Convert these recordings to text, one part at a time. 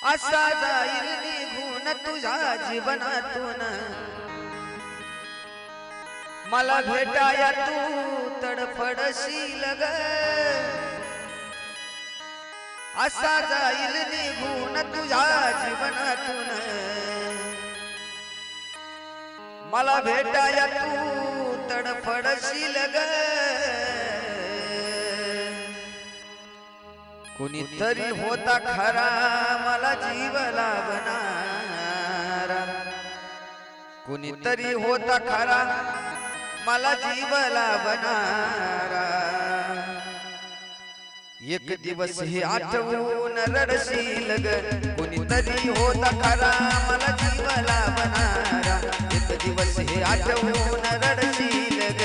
असा जाईल निघून तुझ्या जीवनातून, मला भेटाया तू तडफडशील ग. असा जाईल निघून तुझ्या जीवनातून, मला भेटाया तू तडफडशील ग. कुणीतरी होता खरा मला जीव लावणारा, कुणीतरी होता खरा मला जीव लावणारा. एक दिवस हे आठवून रडशील ग. कुणीतरी होता खरा मला जीव लावणारा, एक दिवस हे आठवून रडशील ग.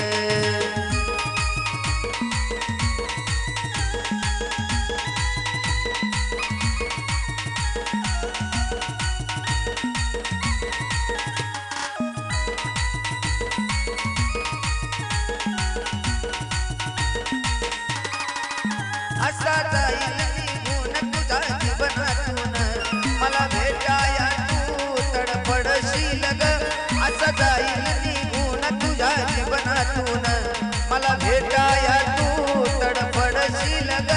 असा जाईल निघून तुझ्या जीवनातून, मला भेटाया तू तडफडशील ग. असा जाईल निघून तुझ्या जीवनातून, मला भेटाया तू तडफडशील ग.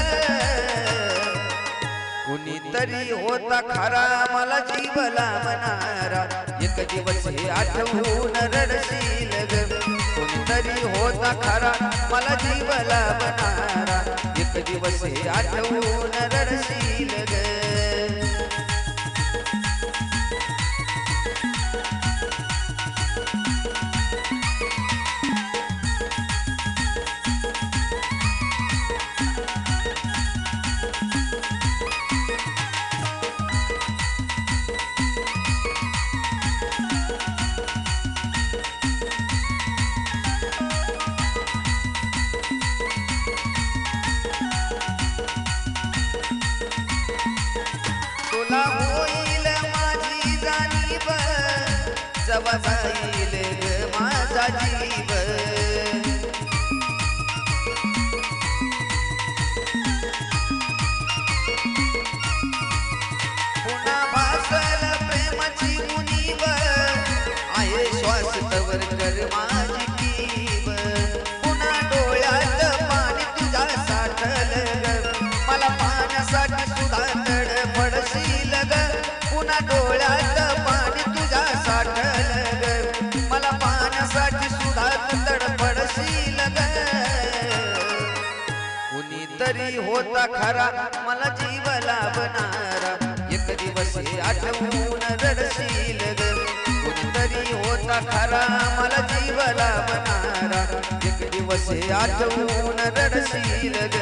कुणीतरी होता खरा मला जीव लावणारा, एक दिवस हे आठवून रडशील ग. कुणीतरी होता खरा मला जीव लावणारा, एक दिवस हे आठवून रडशील ग. तुला होईल माझी जाणीव, जवा जाईल ग माझा जीव. पुन्हा भासल प्रेमाची उणीव, आहे श्वास तवर कर माझी कीव. पुन्हा डोळ्यात पाणी तुझ्या साठल ग, मला पाण्यासाठी सुद्धा तडफडशील ग. पुन्हा डोळ्यात पाणी तुझ्या साठल ग, मला पाण्यासाठी सुद्धा तडफडशील ग. कुणीतरी होता खरा मला जीव लावणारा, एक दिवस हे आठवून रडशील ग. कुणीतरी होता खरा मला जीव लावणारा, एक दिवस हे आठवून रडशील ग.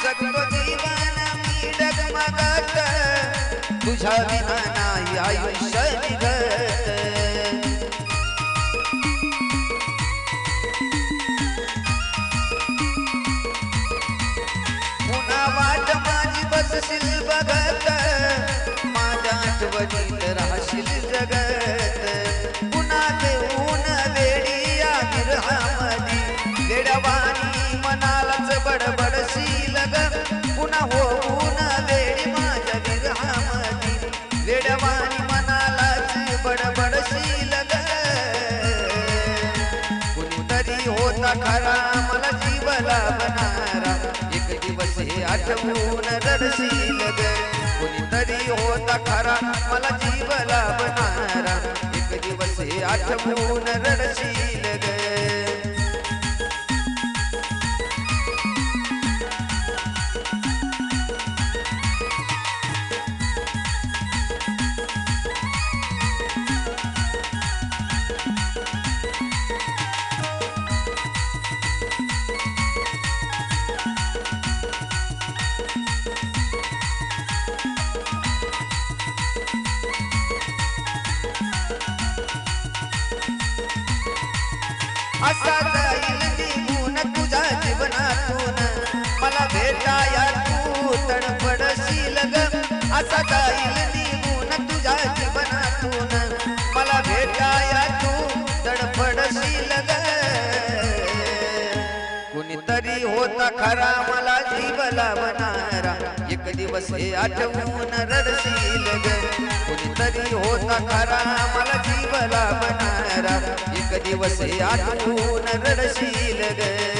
जगतो जीवन मी डगमगत, तुझ्या विना नाही आयुष्य निघत. पुन्हा वाट माझी बसशील बघत, माझ्या आठवणीत राहशील जगत. पुन्हा देऊन वेडी या विरहामधी, वेडवानी मनालाच बडबडशील ग. पुन्हा होऊन वेडी माझ्या विरहामधी, वेडवानी मनालाच बडबडशील ग. कुणीतरी होता खरा मला जीव लावणारा, एक दिवस हे आठवून रडशील ग. कुणीतरी होता खरा मला जीव लावणारा, एक दिवस हे आठवून रडशील ग. असा जाईल निघून तुझ्या जीवनातून मला भेटाया तू तडफडशील ग असा जाईल निघून तुझ्या जीवनातून मला भेटाया तू तडफडशील ग कुणीतरी होता खरा मला जीव लावणारा एक दिवस हे आठवून रडशील ग कुणीतरी होता खरा मला जीव लावणारा एक दिवस हे आठवून रडशील ग